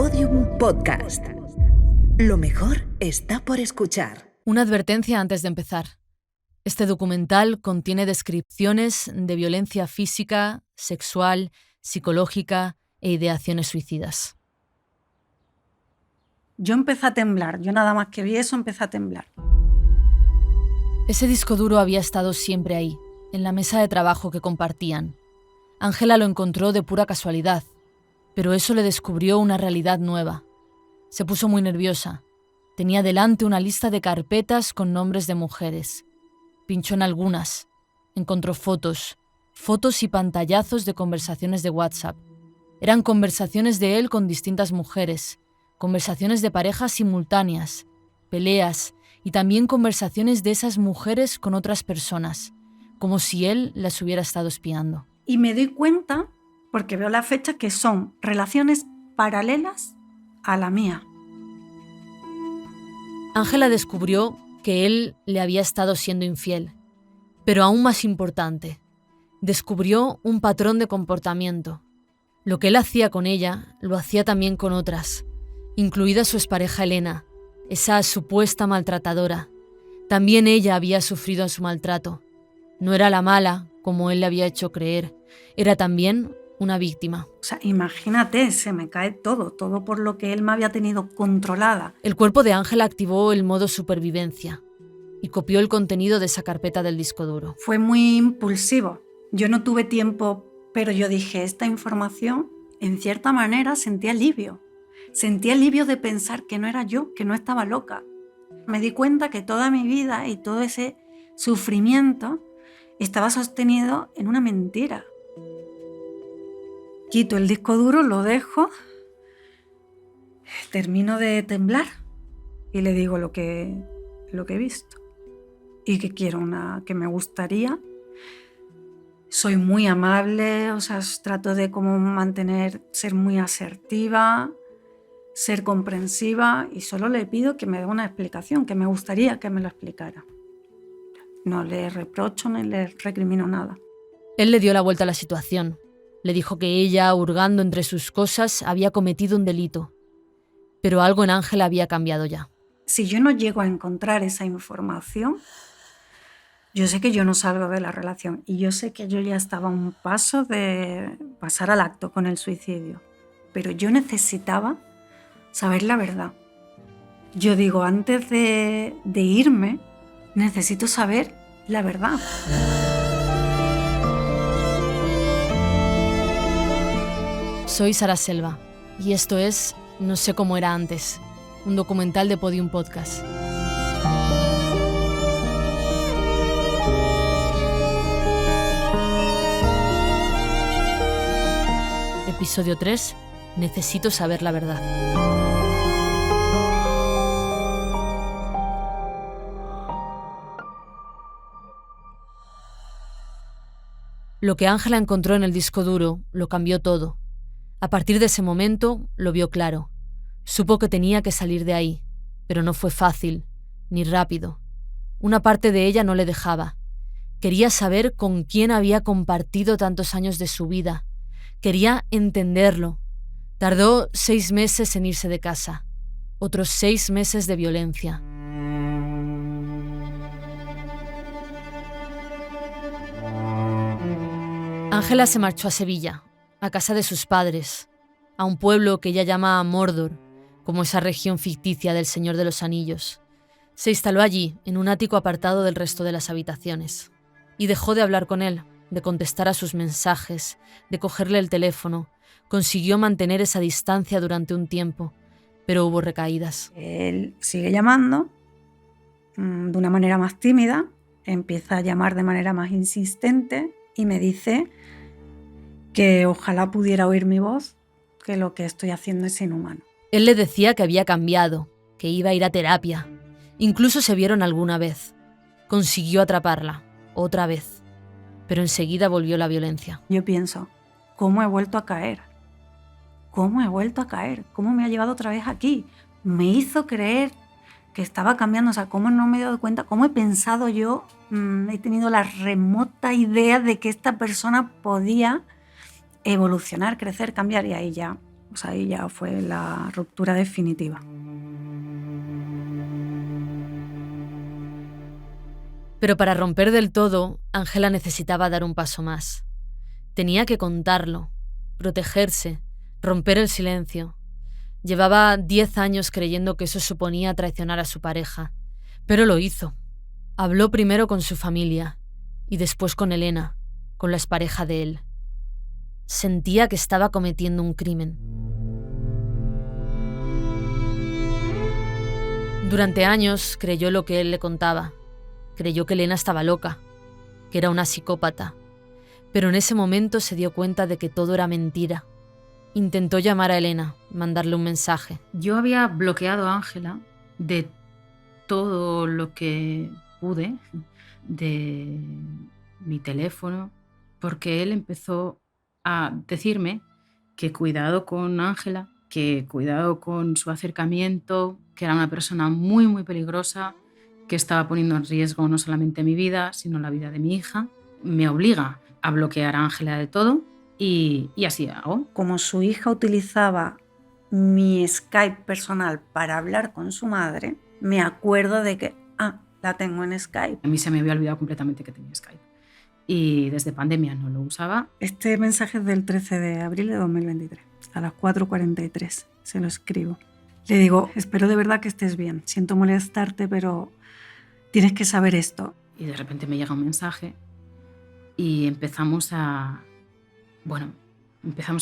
Podium Podcast. Lo mejor está por escuchar. Una advertencia antes de empezar. Este documental contiene descripciones de violencia física, sexual, psicológica e ideaciones suicidas. Yo empecé a temblar. Yo nada más que vi eso empecé a temblar. Ese disco duro había estado siempre ahí, en la mesa de trabajo que compartían. Ángela lo encontró de pura casualidad, pero eso le descubrió una realidad nueva. Se puso muy nerviosa. Tenía delante una lista de carpetas con nombres de mujeres. Pinchó en algunas. Encontró fotos y pantallazos de conversaciones de WhatsApp. Eran conversaciones de él con distintas mujeres, conversaciones de parejas simultáneas, peleas y también conversaciones de esas mujeres con otras personas, como si él las hubiera estado espiando. Y me doy cuenta, porque veo la fecha, que son relaciones paralelas a la mía. Ángela descubrió que él le había estado siendo infiel, pero aún más importante, descubrió un patrón de comportamiento. Lo que él hacía con ella, lo hacía también con otras, incluida su expareja Elena, esa supuesta maltratadora. También ella había sufrido su maltrato. No era la mala, como él le había hecho creer, era también una víctima. O sea, imagínate, se me cae todo por lo que él me había tenido controlada. El cuerpo de Ángela activó el modo supervivencia y copió el contenido de esa carpeta del disco duro. Fue muy impulsivo. Yo no tuve tiempo, pero yo dije, esta información, en cierta manera, sentí alivio. Sentí alivio de pensar que no era yo, que no estaba loca. Me di cuenta que toda mi vida y todo ese sufrimiento estaba sostenido en una mentira. Quito el disco duro, lo dejo, termino de temblar y le digo lo que he visto y que quiero que me gustaría. Soy muy amable, o sea, trato de ser muy asertiva, ser comprensiva y solo le pido que me dé una explicación, que me gustaría que me lo explicara. No le reprocho ni le recrimino nada. Él le dio la vuelta a la situación. Le dijo que ella, hurgando entre sus cosas, había cometido un delito. Pero algo en Ángela había cambiado ya. Si yo no llego a encontrar esa información, yo sé que yo no salgo de la relación y yo sé que yo ya estaba a un paso de pasar al acto con el suicidio. Pero yo necesitaba saber la verdad. Yo digo, antes de irme, necesito saber la verdad. Soy Sara Selva y esto es No sé cómo era antes, un documental de Podium Podcast. Episodio 3. Necesito saber la verdad. Lo que Ángela encontró en el disco duro lo cambió todo. A partir de ese momento lo vio claro. Supo que tenía que salir de ahí, pero no fue fácil, ni rápido. Una parte de ella no le dejaba. Quería saber con quién había compartido tantos años de su vida. Quería entenderlo. Tardó 6 meses en irse de casa. Otros 6 meses de violencia. Ángela se marchó a Sevilla, a casa de sus padres, a un pueblo que ella llama Mordor, como esa región ficticia del Señor de los Anillos. Se instaló allí, en un ático apartado del resto de las habitaciones. Y dejó de hablar con él, de contestar a sus mensajes, de cogerle el teléfono. Consiguió mantener esa distancia durante un tiempo, pero hubo recaídas. Él sigue llamando de una manera más tímida, empieza a llamar de manera más insistente y me dice que ojalá pudiera oír mi voz, que lo que estoy haciendo es inhumano. Él le decía que había cambiado, que iba a ir a terapia. Incluso se vieron alguna vez. Consiguió atraparla, otra vez. Pero enseguida volvió la violencia. Yo pienso, ¿cómo he vuelto a caer? ¿Cómo he vuelto a caer? ¿Cómo me ha llevado otra vez aquí? Me hizo creer que estaba cambiando, o sea, ¿cómo no me he dado cuenta? ¿Cómo he pensado yo? He tenido la remota idea de que esta persona podía evolucionar, crecer, cambiar, y ahí ya O sea, ahí ya fue la ruptura definitiva. Pero para romper del todo, Ángela necesitaba dar un paso más. Tenía que contarlo, protegerse, romper el silencio. Llevaba 10 años creyendo que eso suponía traicionar a su pareja, pero lo hizo. Habló primero con su familia y después con Elena, con la expareja de él. Sentía que estaba cometiendo un crimen. Durante años creyó lo que él le contaba. Creyó que Elena estaba loca, que era una psicópata. Pero en ese momento se dio cuenta de que todo era mentira. Intentó llamar a Elena, mandarle un mensaje. Yo había bloqueado a Ángela de todo lo que pude, de mi teléfono, porque él empezó a decirme que cuidado con Ángela, que cuidado con su acercamiento, que era una persona muy, muy peligrosa, que estaba poniendo en riesgo no solamente mi vida, sino la vida de mi hija. Me obliga a bloquear a Ángela de todo y así hago. Como su hija utilizaba mi Skype personal para hablar con su madre, me acuerdo de que, la tengo en Skype. A mí se me había olvidado completamente que tenía Skype. Y desde pandemia no lo usaba. Este mensaje es del 13 de abril de 2023, a las 4:43. Se lo escribo. Le digo, espero de verdad que estés bien. Siento molestarte, pero tienes que saber esto. Y de repente me llega un mensaje y empezamos a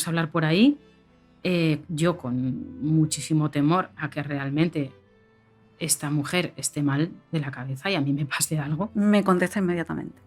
hablar por ahí. Yo con muchísimo temor a que realmente esta mujer esté mal de la cabeza y a mí me pase algo. Me contesta inmediatamente.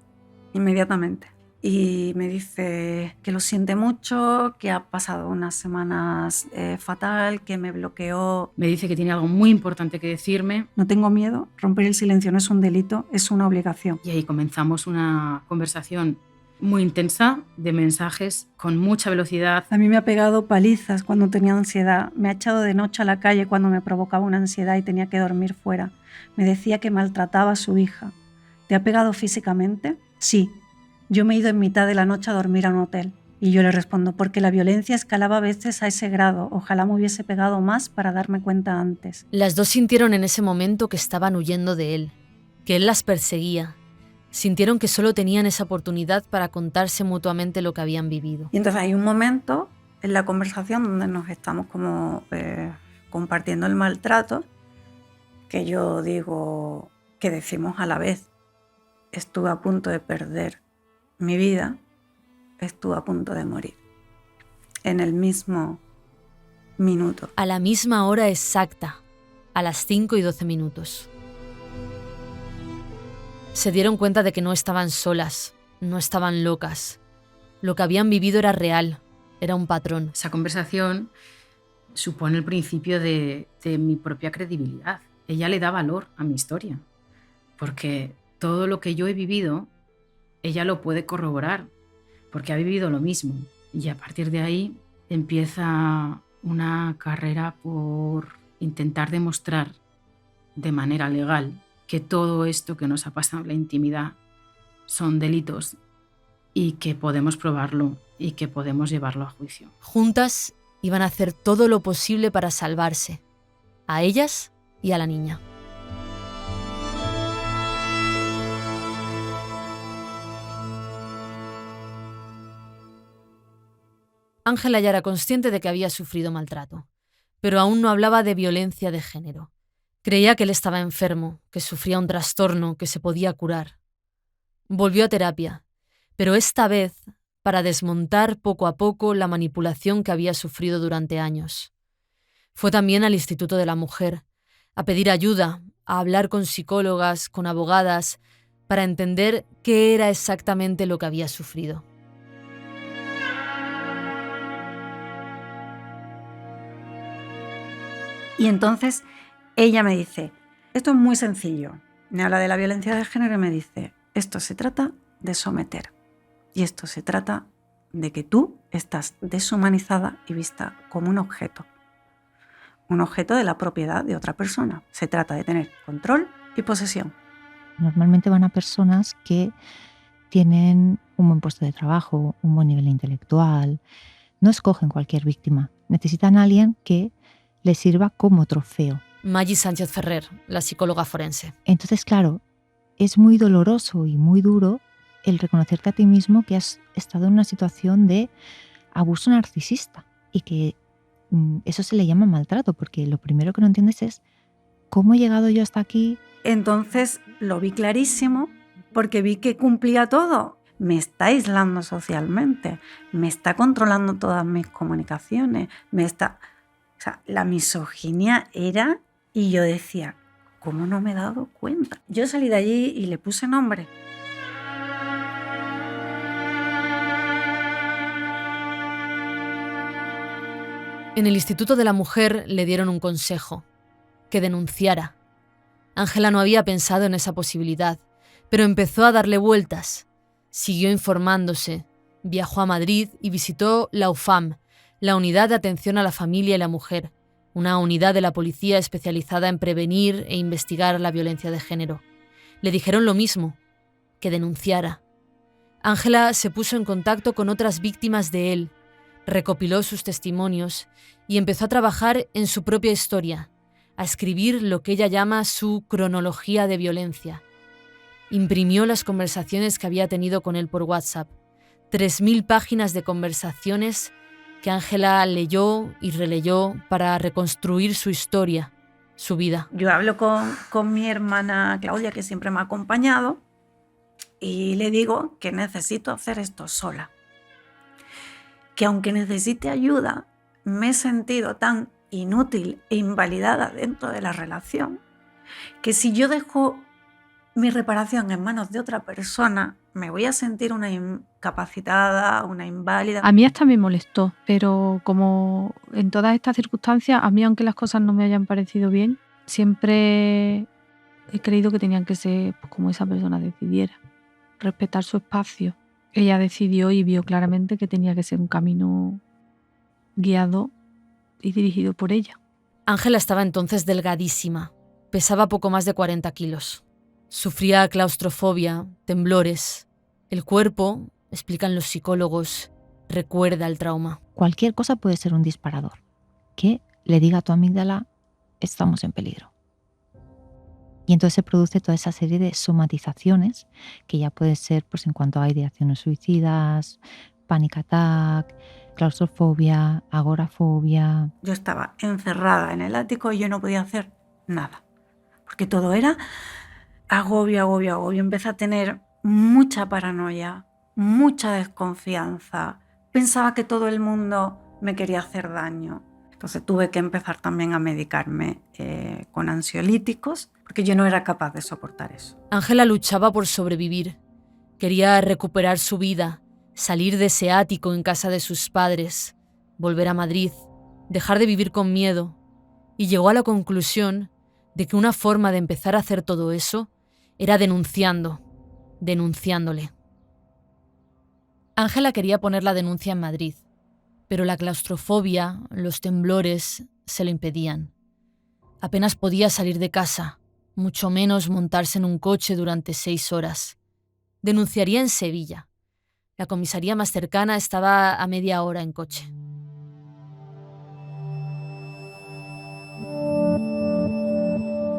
Y me dice que lo siente mucho, que ha pasado unas semanas fatal, que me bloqueó. Me dice que tiene algo muy importante que decirme. No tengo miedo, romper el silencio no es un delito, es una obligación. Y ahí comenzamos una conversación muy intensa, de mensajes con mucha velocidad. A mí me ha pegado palizas cuando tenía ansiedad, me ha echado de noche a la calle cuando me provocaba una ansiedad y tenía que dormir fuera. Me decía que maltrataba a su hija. ¿Te ha pegado físicamente? Sí. Yo me he ido en mitad de la noche a dormir a un hotel. Y yo le respondo, porque la violencia escalaba a veces a ese grado. Ojalá me hubiese pegado más para darme cuenta antes. Las dos sintieron en ese momento que estaban huyendo de él, que él las perseguía. Sintieron que solo tenían esa oportunidad para contarse mutuamente lo que habían vivido. Y entonces hay un momento en la conversación donde nos estamos como compartiendo el maltrato, que yo digo, que decimos a la vez, estuve a punto de perder mi vida, estuve a punto de morir. En el mismo minuto. A la misma hora exacta, a las 5:12. Se dieron cuenta de que no estaban solas, no estaban locas. Lo que habían vivido era real, era un patrón. Esa conversación supone el principio de mi propia credibilidad. Ella le da valor a mi historia, porque todo lo que yo he vivido, ella lo puede corroborar, porque ha vivido lo mismo. Y a partir de ahí empieza una carrera por intentar demostrar de manera legal que todo esto que nos ha pasado en la intimidad son delitos y que podemos probarlo y que podemos llevarlo a juicio. Juntas iban a hacer todo lo posible para salvarse, a ellas y a la niña. Ángela ya era consciente de que había sufrido maltrato, pero aún no hablaba de violencia de género. Creía que él estaba enfermo, que sufría un trastorno que se podía curar. Volvió a terapia, pero esta vez para desmontar poco a poco la manipulación que había sufrido durante años. Fue también al Instituto de la Mujer, a pedir ayuda, a hablar con psicólogas, con abogadas, para entender qué era exactamente lo que había sufrido. Y entonces ella me dice, esto es muy sencillo. Me habla de la violencia de género y me dice, esto se trata de someter. Y esto se trata de que tú estás deshumanizada y vista como un objeto. Un objeto de la propiedad de otra persona. Se trata de tener control y posesión. Normalmente van a personas que tienen un buen puesto de trabajo, un buen nivel intelectual, no escogen cualquier víctima, necesitan a alguien que les sirva como trofeo. Maggi Sánchez Ferrer, la psicóloga forense. Entonces, claro, es muy doloroso y muy duro el reconocerte a ti mismo que has estado en una situación de abuso narcisista y que eso se le llama maltrato, porque lo primero que no entiendes es cómo he llegado yo hasta aquí. Entonces lo vi clarísimo porque vi que cumplía todo. Me está aislando socialmente, me está controlando todas mis comunicaciones, O sea, la misoginia era, y yo decía, ¿cómo no me he dado cuenta? Yo salí de allí y le puse nombre. En el Instituto de la Mujer le dieron un consejo, que denunciara. Ángela no había pensado en esa posibilidad, pero empezó a darle vueltas. Siguió informándose, viajó a Madrid y visitó la UFAM, la Unidad de Atención a la Familia y la Mujer, una unidad de la policía especializada en prevenir e investigar la violencia de género. Le dijeron lo mismo, que denunciara. Ángela se puso en contacto con otras víctimas de él, recopiló sus testimonios y empezó a trabajar en su propia historia, a escribir lo que ella llama su cronología de violencia. Imprimió las conversaciones que había tenido con él por WhatsApp, 3.000 páginas de conversaciones que Ángela leyó y releyó para reconstruir su historia, su vida. Yo hablo con mi hermana Claudia, que siempre me ha acompañado, y le digo que necesito hacer esto sola. Que aunque necesite ayuda, me he sentido tan inútil e invalidada dentro de la relación, que si yo dejo mi reparación en manos de otra persona, me voy a sentir una incapacitada, una inválida. A mí hasta me molestó, pero como en todas estas circunstancias, a mí aunque las cosas no me hayan parecido bien, siempre he creído que tenían que ser pues, como esa persona decidiera, respetar su espacio. Ella decidió y vio claramente que tenía que ser un camino guiado y dirigido por ella. Ángela estaba entonces delgadísima, pesaba poco más de 40 kilos. Sufría claustrofobia, temblores. El cuerpo, explican los psicólogos, recuerda el trauma. Cualquier cosa puede ser un disparador, que le diga a tu amígdala, estamos en peligro. Y entonces se produce toda esa serie de somatizaciones, que ya puede ser pues, en cuanto a ideaciones suicidas, panic attack, claustrofobia, agorafobia. Yo estaba encerrada en el ático y yo no podía hacer nada, porque todo era agobio. Empecé a tener mucha paranoia, mucha desconfianza. Pensaba que todo el mundo me quería hacer daño. Entonces tuve que empezar también a medicarme con ansiolíticos, porque yo no era capaz de soportar eso. Ángela luchaba por sobrevivir. Quería recuperar su vida, salir de ese ático en casa de sus padres, volver a Madrid, dejar de vivir con miedo. Y llegó a la conclusión de que una forma de empezar a hacer todo eso era denunciándole. Ángela quería poner la denuncia en Madrid, pero la claustrofobia, los temblores, se lo impedían. Apenas podía salir de casa, mucho menos montarse en un coche durante 6 horas. Denunciaría en Sevilla. La comisaría más cercana estaba a media hora en coche.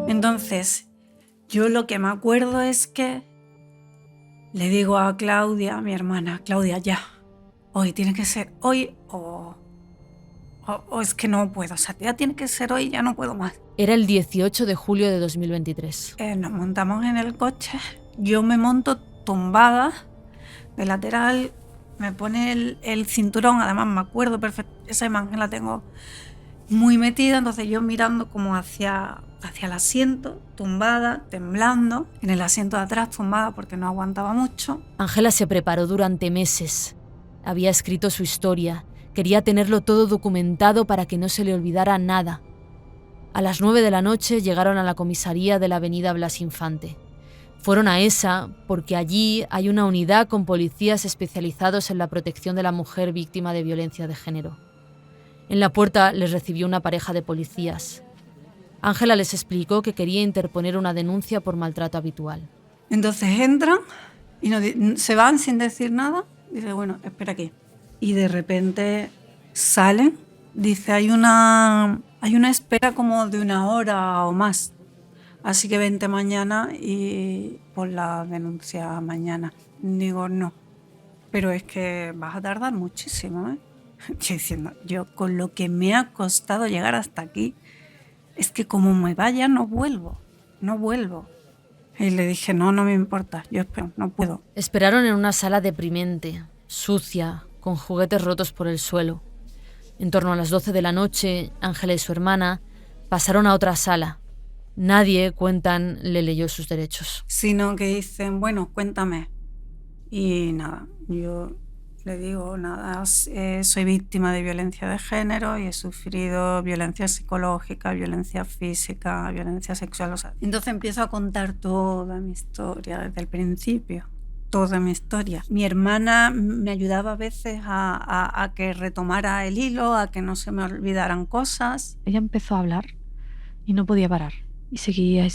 Entonces, yo lo que me acuerdo es que le digo a Claudia, a mi hermana, Claudia, ya, hoy tiene que ser hoy o es que no puedo, o sea, ya tiene que ser hoy, ya no puedo más. Era el 18 de julio de 2023. Nos montamos en el coche, yo me monto tumbada de lateral, me pone el cinturón, además me acuerdo perfecto, esa imagen la tengo muy metida, entonces yo mirando como hacia el asiento, tumbada, temblando, en el asiento de atrás tumbada porque no aguantaba mucho. Ángela se preparó durante meses. Había escrito su historia, quería tenerlo todo documentado para que no se le olvidara nada. A las 9 de la noche llegaron a la comisaría de la avenida Blas Infante. Fueron a esa porque allí hay una unidad con policías especializados en la protección de la mujer víctima de violencia de género. En la puerta les recibió una pareja de policías. Ángela les explicó que quería interponer una denuncia por maltrato habitual. Entonces entran y se van sin decir nada. Dice, bueno, espera aquí. Y de repente Salen, dice, hay una espera como de 1 hora o más. Así que vente mañana y pon la denuncia mañana. Digo, no, pero es que vas a tardar muchísimo, ¿eh? Yo diciendo, yo con lo que me ha costado llegar hasta aquí, es que como me vaya no vuelvo. Y le dije, no me importa, yo espero, no puedo. Esperaron en una sala deprimente, sucia, con juguetes rotos por el suelo. En torno a las 12 de la noche, Ángela y su hermana pasaron a otra sala. Nadie, cuentan, le leyó sus derechos. Sino que dicen, bueno, cuéntame. Y nada, yo le digo, nada, soy víctima de violencia de género y he sufrido violencia psicológica, violencia física, violencia sexual. O sea, entonces empiezo a contar toda mi historia desde el principio. Toda mi historia. Mi hermana me ayudaba a veces a que retomara el hilo, a que no se me olvidaran cosas. Ella empezó a hablar y no podía parar. Y seguía de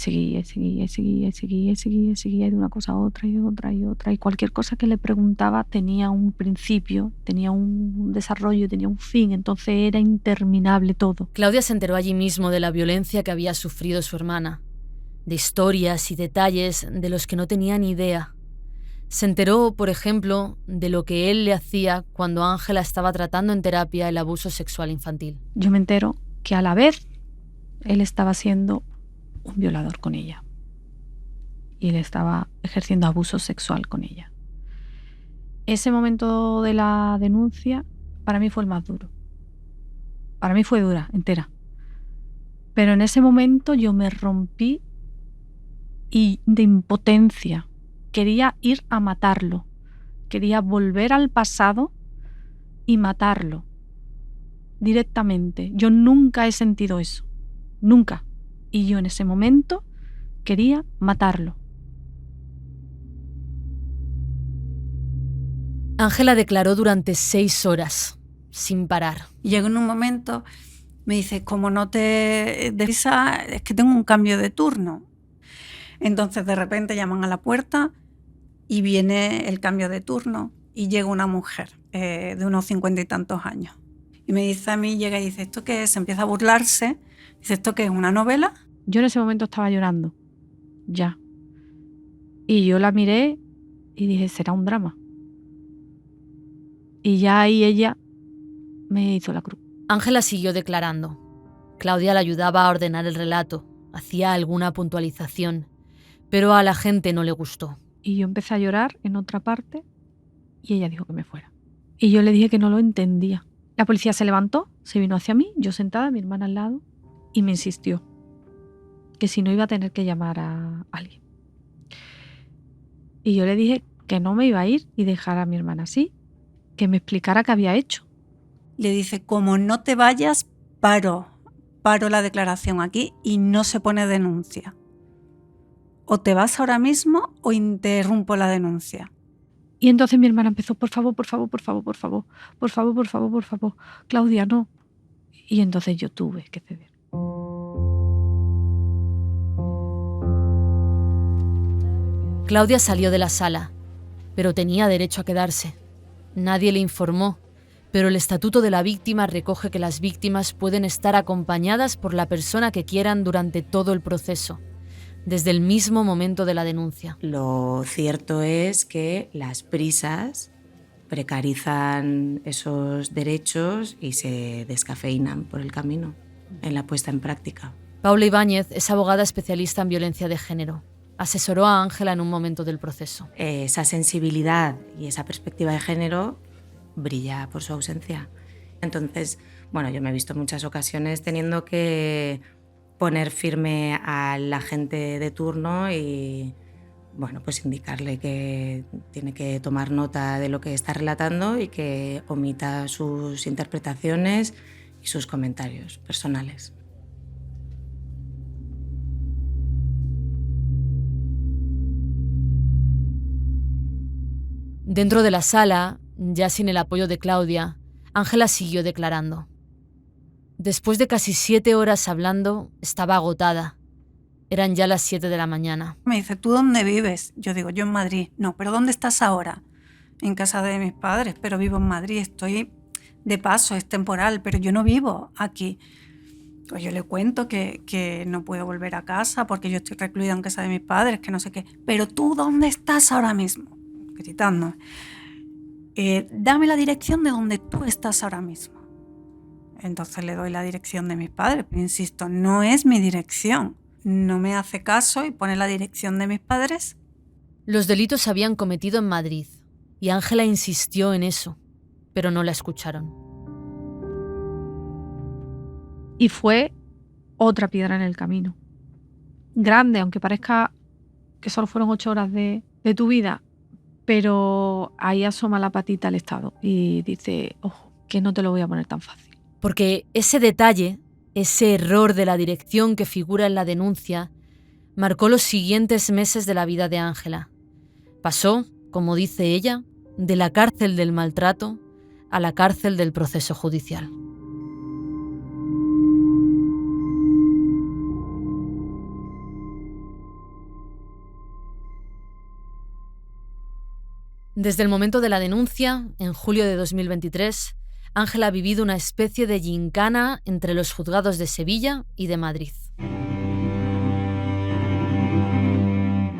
una cosa a otra y otra y otra. Y cualquier cosa que le preguntaba tenía un principio, tenía un desarrollo, tenía un fin. Entonces era interminable todo. Claudia se enteró allí mismo de la violencia que había sufrido su hermana, de historias y detalles de los que no tenía ni idea. Se enteró, por ejemplo, de lo que él le hacía cuando Ángela estaba tratando en terapia el abuso sexual infantil. Yo me entero que a la vez él estaba siendo un violador con ella. Y él estaba ejerciendo abuso sexual con ella. Ese momento de la denuncia para mí fue el más duro. Para mí fue dura, entera. Pero en ese momento yo me rompí y de impotencia. Quería ir a matarlo. Quería volver al pasado y matarlo. Directamente. Yo nunca he sentido eso. Nunca. Y yo en ese momento quería matarlo. Ángela declaró durante 6 horas, sin parar. Y llegó en un momento, me dice, como no te deprisa, es que tengo un cambio de turno. Entonces de repente llaman a la puerta y viene el cambio de turno y llega una mujer de unos 50 y tantos años. Y me dice a mí, llega y dice, ¿esto qué es? Empieza a burlarse. Dice, ¿esto qué es? ¿Una novela? Yo en ese momento estaba llorando. Ya. Y yo la miré y dije, será un drama. Y ya ahí ella me hizo la cruz. Ángela siguió declarando. Claudia la ayudaba a ordenar el relato, hacía alguna puntualización, pero a la gente no le gustó. Y yo empecé a llorar en otra parte y ella dijo que me fuera. Y yo le dije que no lo entendía. La policía se levantó, se vino hacia mí, yo sentada, mi hermana al lado, y me insistió que si no iba a tener que llamar a alguien. Y yo le dije que no me iba a ir y dejar a mi hermana así, que me explicara qué había hecho. Le dice, como no te vayas, paro la declaración aquí y no se pone denuncia. O te vas ahora mismo o interrumpo la denuncia. Y entonces mi hermana empezó, por favor, Claudia, no. Y entonces yo tuve que ceder. Claudia salió de la sala, pero tenía derecho a quedarse. Nadie le informó, pero el Estatuto de la Víctima recoge que las víctimas pueden estar acompañadas por la persona que quieran durante todo el proceso, desde el mismo momento de la denuncia. Lo cierto es que las prisas precarizan esos derechos y se descafeinan por el camino en la puesta en práctica. Paula Ibáñez es abogada especialista en violencia de género. Asesoró a Ángela en un momento del proceso. Esa sensibilidad y esa perspectiva de género brilla por su ausencia. Entonces, bueno, yo me he visto en muchas ocasiones teniendo que poner firme al agente de turno y, bueno, pues indicarle que tiene que tomar nota de lo que está relatando y que omita sus interpretaciones y sus comentarios personales. Dentro de la sala, ya sin el apoyo de Claudia, Ángela siguió declarando. Después de casi 7 horas hablando, estaba agotada. Eran ya las 7 de la mañana. Me dice, ¿tú dónde vives? Yo digo, yo en Madrid. No, ¿pero dónde estás ahora? En casa de mis padres, pero vivo en Madrid. Estoy de paso, es temporal, pero yo no vivo aquí. Pues yo le cuento que no puedo volver a casa porque yo estoy recluida en casa de mis padres, que no sé qué. Pero tú, ¿dónde estás ahora mismo? Gritando. Dame la dirección de donde tú estás ahora mismo. Entonces le doy la dirección de mis padres, pero insisto, no es mi dirección. No me hace caso y pone la dirección de mis padres. Los delitos se habían cometido en Madrid y Ángela insistió en eso, pero no la escucharon. Y fue otra piedra en el camino. Grande, aunque parezca que solo fueron 8 horas de tu vida, pero ahí asoma la patita al Estado y dice, ojo, que no te lo voy a poner tan fácil. Porque ese detalle, ese error de la dirección que figura en la denuncia, marcó los siguientes meses de la vida de Ángela. Pasó, como dice ella, de la cárcel del maltrato a la cárcel del proceso judicial. Desde el momento de la denuncia, en julio de 2023, Ángela ha vivido una especie de gincana entre los juzgados de Sevilla y de Madrid.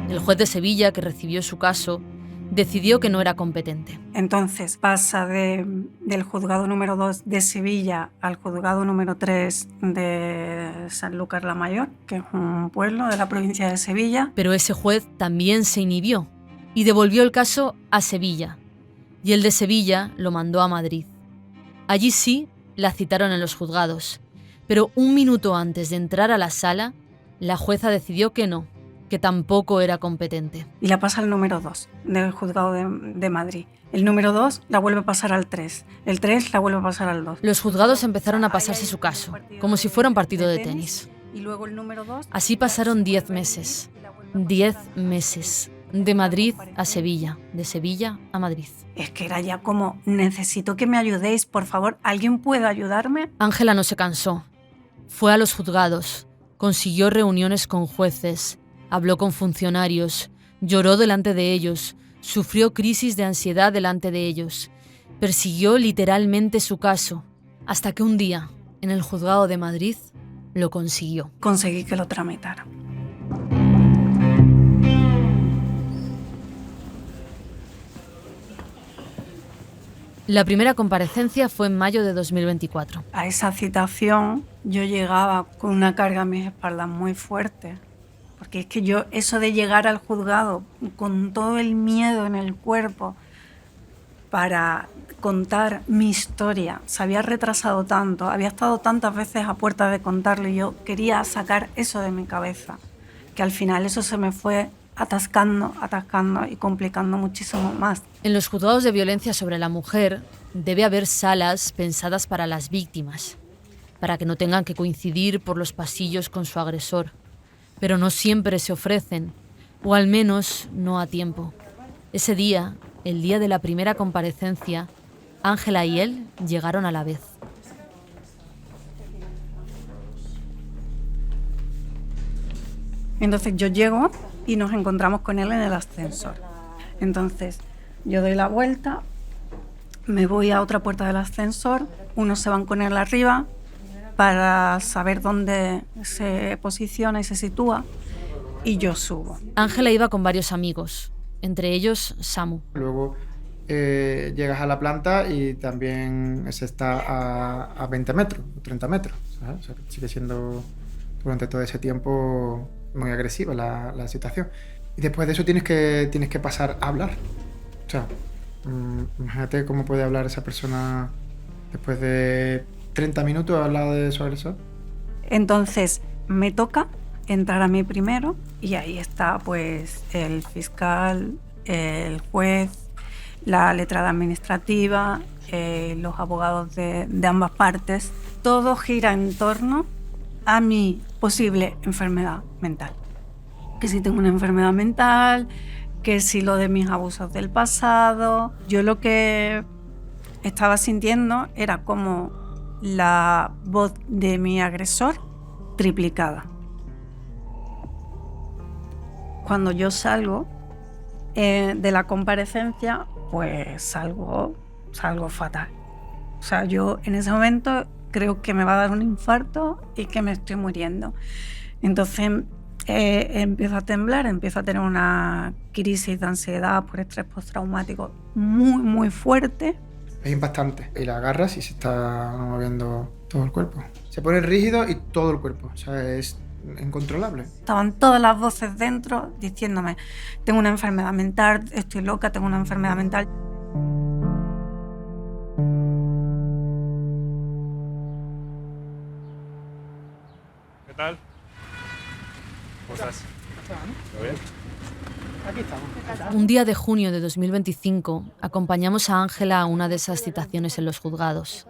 El juez de Sevilla, que recibió su caso, decidió que no era competente. Entonces pasa del juzgado número 2 de Sevilla al juzgado número 3 de Sanlúcar la Mayor, que es un pueblo de la provincia de Sevilla. Pero ese juez también se inhibió y devolvió el caso a Sevilla. Y el de Sevilla lo mandó a Madrid. Allí sí la citaron en los juzgados, pero un minuto antes de entrar a la sala, la jueza decidió que no, que tampoco era competente. Y la pasa al número 2 del juzgado de Madrid. El número 2 la vuelve a pasar al 3. El 3 la vuelve a pasar al 2. Los juzgados empezaron a pasarse su caso, como si fuera un partido de tenis. Y luego el número 2... Así pasaron 10 meses. 10 meses. De Madrid a Sevilla, de Sevilla a Madrid. Es que era ya como, necesito que me ayudéis, por favor, ¿alguien puede ayudarme? Ángela no se cansó. Fue a los juzgados, consiguió reuniones con jueces, habló con funcionarios, lloró delante de ellos, sufrió crisis de ansiedad delante de ellos, persiguió literalmente su caso, hasta que un día, en el juzgado de Madrid, lo consiguió. Conseguí que lo tramitara. La primera comparecencia fue en mayo de 2024. A esa citación yo llegaba con una carga en mis espaldas muy fuerte, porque es que yo, eso de llegar al juzgado con todo el miedo en el cuerpo para contar mi historia, se había retrasado tanto, había estado tantas veces a puerta de contarlo y yo quería sacar eso de mi cabeza, que al final eso se me fue atascando y complicando muchísimo más. En los juzgados de violencia sobre la mujer debe haber salas pensadas para las víctimas, para que no tengan que coincidir por los pasillos con su agresor. Pero no siempre se ofrecen, o al menos no a tiempo. Ese día, el día de la primera comparecencia, Ángela y él llegaron a la vez. Entonces yo llego y nos encontramos con él en el ascensor. Entonces yo doy la vuelta, me voy a otra puerta del ascensor, unos se van con él arriba para saber dónde se posiciona y se sitúa, y yo subo. Ángela iba con varios amigos, entre ellos Samu. Luego llegas a la planta y también se está a 20 metros, 30 metros, ¿sabes? O sea, sigue siendo durante todo ese tiempo muy agresiva la situación. Y después de eso tienes que pasar a hablar. O sea, imagínate cómo puede hablar esa persona después de 30 minutos al lado de su agresor. Entonces me toca entrar a mí primero y ahí está pues el fiscal, el juez, la letrada administrativa, los abogados de ambas partes. Todo gira en torno a mi posible enfermedad mental. Que si tengo una enfermedad mental, que si lo de mis abusos del pasado. Yo lo que estaba sintiendo era como la voz de mi agresor triplicada. Cuando yo salgo de la comparecencia, pues salgo fatal. O sea, yo en ese momento creo que me va a dar un infarto y que me estoy muriendo. Entonces empiezo a temblar, empiezo a tener una crisis de ansiedad por estrés postraumático muy, muy fuerte. Es impactante. Y la agarras y se está moviendo todo el cuerpo. Se pone rígido y todo el cuerpo. O sea, es incontrolable. Estaban todas las voces dentro diciéndome, tengo una enfermedad mental, estoy loca, tengo una enfermedad mental. ¿Qué tal? ¿Cómo estás? ¿Todo bien? Aquí estamos. Un día de junio de 2025 acompañamos a Ángela a una de esas citaciones en los juzgados.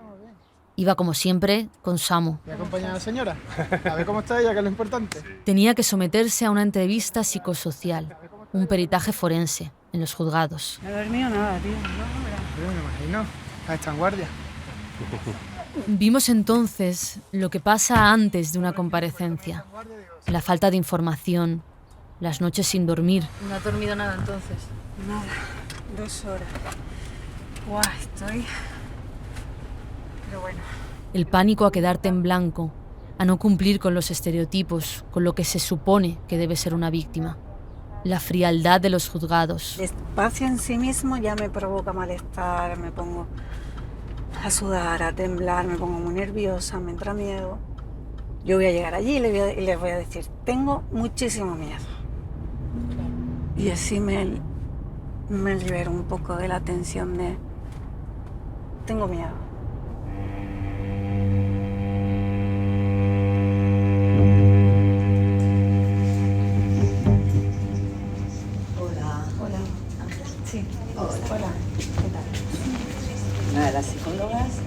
Iba como siempre con Samu. ¿Me acompaña la señora? A ver cómo está ella, que es lo importante. Tenía que someterse a una entrevista psicosocial, un peritaje forense, en los juzgados. No he dormido nada, tío. Yo me imagino. Está en guardia. Vimos entonces lo que pasa antes de una comparecencia. La falta de información, las noches sin dormir. ¿No has dormido nada entonces? Nada, 2 horas. Guau, estoy... Pero bueno. El pánico a quedarte en blanco, a no cumplir con los estereotipos, con lo que se supone que debe ser una víctima. La frialdad de los juzgados. El espacio en sí mismo ya me provoca malestar, me pongo a sudar, a temblar, me pongo muy nerviosa, me entra miedo. Yo voy a llegar allí y les voy a decir, tengo muchísimo miedo. Y así me libero un poco de la tensión de, tengo miedo. Sí. Hola. ¿Qué tal? Una de las psicólogas.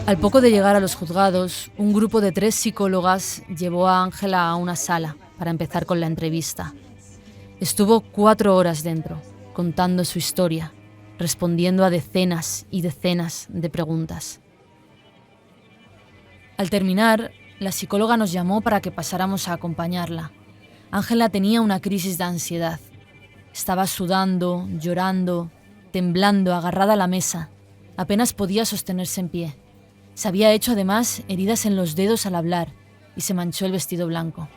Al poco de llegar a los juzgados, un grupo de 3 psicólogas llevó a Ángela a una sala para empezar con la entrevista. Estuvo 4 horas dentro, contando su historia, respondiendo a decenas y decenas de preguntas. Al terminar, la psicóloga nos llamó para que pasáramos a acompañarla. Ángela tenía una crisis de ansiedad. Estaba sudando, llorando, temblando, agarrada a la mesa. Apenas podía sostenerse en pie. Se había hecho además heridas en los dedos al hablar y se manchó el vestido blanco.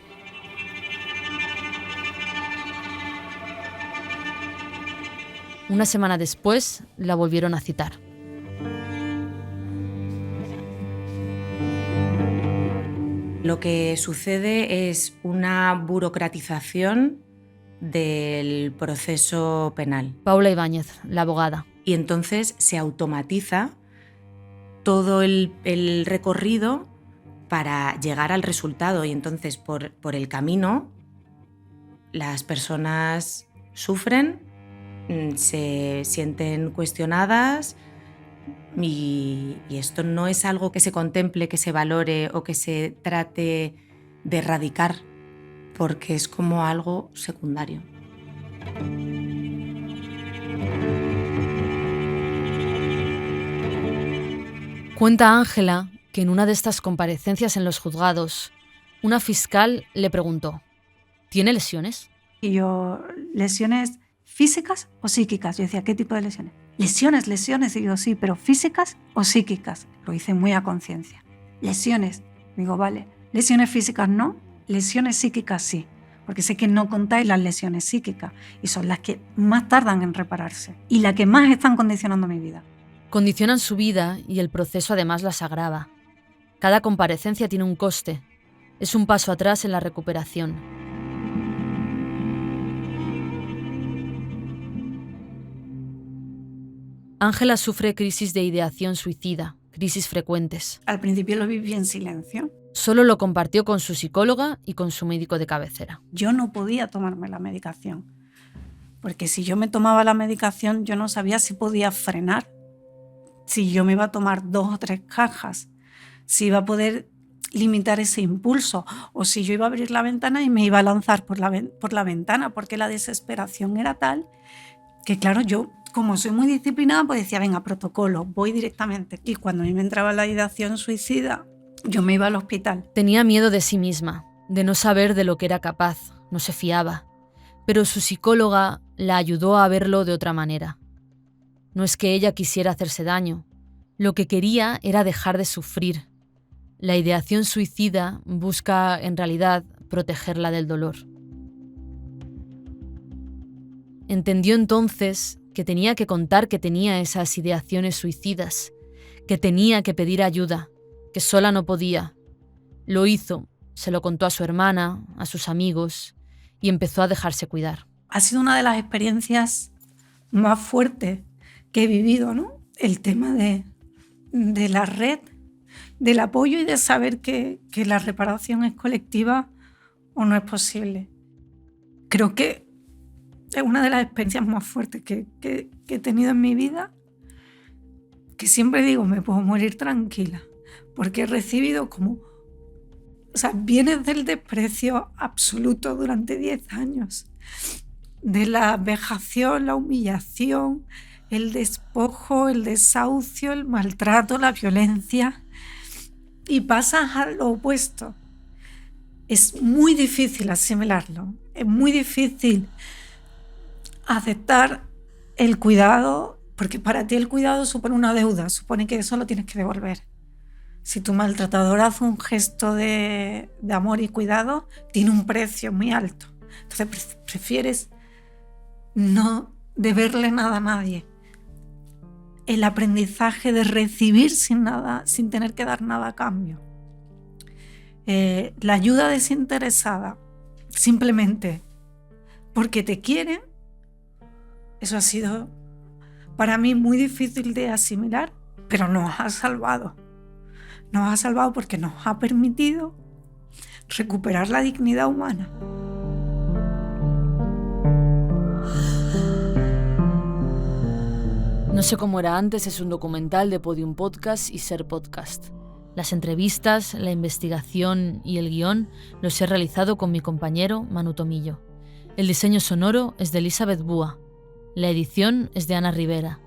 Una semana después, la volvieron a citar. Lo que sucede es una burocratización del proceso penal. Paula Ibáñez, la abogada. Y entonces se automatiza todo el recorrido para llegar al resultado. Y entonces por el camino las personas sufren, se sienten cuestionadas y esto no es algo que se contemple, que se valore o que se trate de erradicar, porque es como algo secundario. Cuenta Ángela que en una de estas comparecencias en los juzgados, una fiscal le preguntó, ¿tiene lesiones? Y yo, ¿lesiones físicas o psíquicas? Yo decía, ¿qué tipo de lesiones? Lesiones. Y digo, sí, pero ¿físicas o psíquicas? Lo hice muy a conciencia. Lesiones. Digo, vale. Lesiones físicas no, lesiones psíquicas sí. Porque sé que no contáis las lesiones psíquicas y son las que más tardan en repararse y las que más están condicionando mi vida. Condicionan su vida y el proceso además las agrava. Cada comparecencia tiene un coste. Es un paso atrás en la recuperación. Ángela sufre crisis de ideación suicida, crisis frecuentes. Al principio lo viví en silencio. Solo lo compartió con su psicóloga y con su médico de cabecera. Yo no podía tomarme la medicación, porque si yo me tomaba la medicación yo no sabía si podía frenar, si yo me iba a tomar 2 o 3 cajas, si iba a poder limitar ese impulso o si yo iba a abrir la ventana y me iba a lanzar por la ventana, porque la desesperación era tal que, claro, yo, como soy muy disciplinada, pues decía, venga, protocolo, voy directamente. Y cuando a mí me entraba la ideación suicida, yo me iba al hospital. Tenía miedo de sí misma, de no saber de lo que era capaz, no se fiaba. Pero su psicóloga la ayudó a verlo de otra manera. No es que ella quisiera hacerse daño, Lo que quería era dejar de sufrir. La ideación suicida busca, en realidad, protegerla del dolor. Entendió entonces que tenía que contar que tenía esas ideaciones suicidas, que tenía que pedir ayuda, que sola no podía. Lo hizo, se lo contó a su hermana, a sus amigos, y empezó a dejarse cuidar. Ha sido una de las experiencias más fuertes que he vivido, ¿no? El tema de la red, del apoyo y de saber que la reparación es colectiva o no es posible. Creo que es una de las experiencias más fuertes que he tenido en mi vida, que siempre digo, me puedo morir tranquila, porque he recibido vienes del desprecio absoluto durante 10 años, de la vejación, la humillación, el despojo, el desahucio, el maltrato, la violencia, y pasas a lo opuesto. Es muy difícil asimilarlo, es muy difícil aceptar el cuidado, porque para ti el cuidado supone una deuda, supone que eso lo tienes que devolver. Si tu maltratador hace un gesto de amor y cuidado, tiene un precio muy alto. Entonces prefieres no deberle nada a nadie. El aprendizaje de recibir sin tener que dar nada a cambio. La ayuda desinteresada, simplemente porque te quieren, eso ha sido para mí muy difícil de asimilar, pero nos ha salvado. Nos ha salvado porque nos ha permitido recuperar la dignidad humana. No sé cómo era antes es un documental de Podium Podcast y Ser Podcast. Las entrevistas, la investigación y el guión los he realizado con mi compañero Manu Tomillo. El diseño sonoro es de Elizabeth Búa. La edición es de Ana Rivera.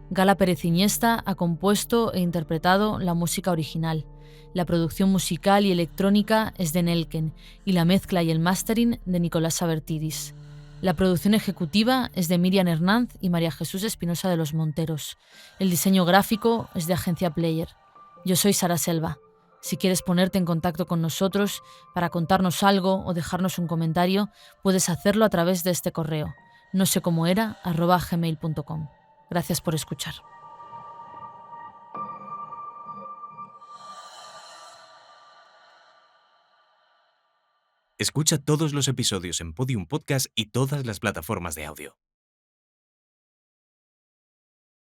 Gala Pérez Iniesta ha compuesto e interpretado la música original. La producción musical y electrónica es de Nelken y la mezcla y el mastering de Nicolás Sabertidis. La producción ejecutiva es de Miriam Hernández y María Jesús Espinosa de los Monteros. El diseño gráfico es de Agencia Player. Yo soy Sara Selva. Si quieres ponerte en contacto con nosotros para contarnos algo o dejarnos un comentario, puedes hacerlo a través de este correo, nosecomoera@gmail.com. Gracias por escuchar. Escucha todos los episodios en Podium Podcast y todas las plataformas de audio.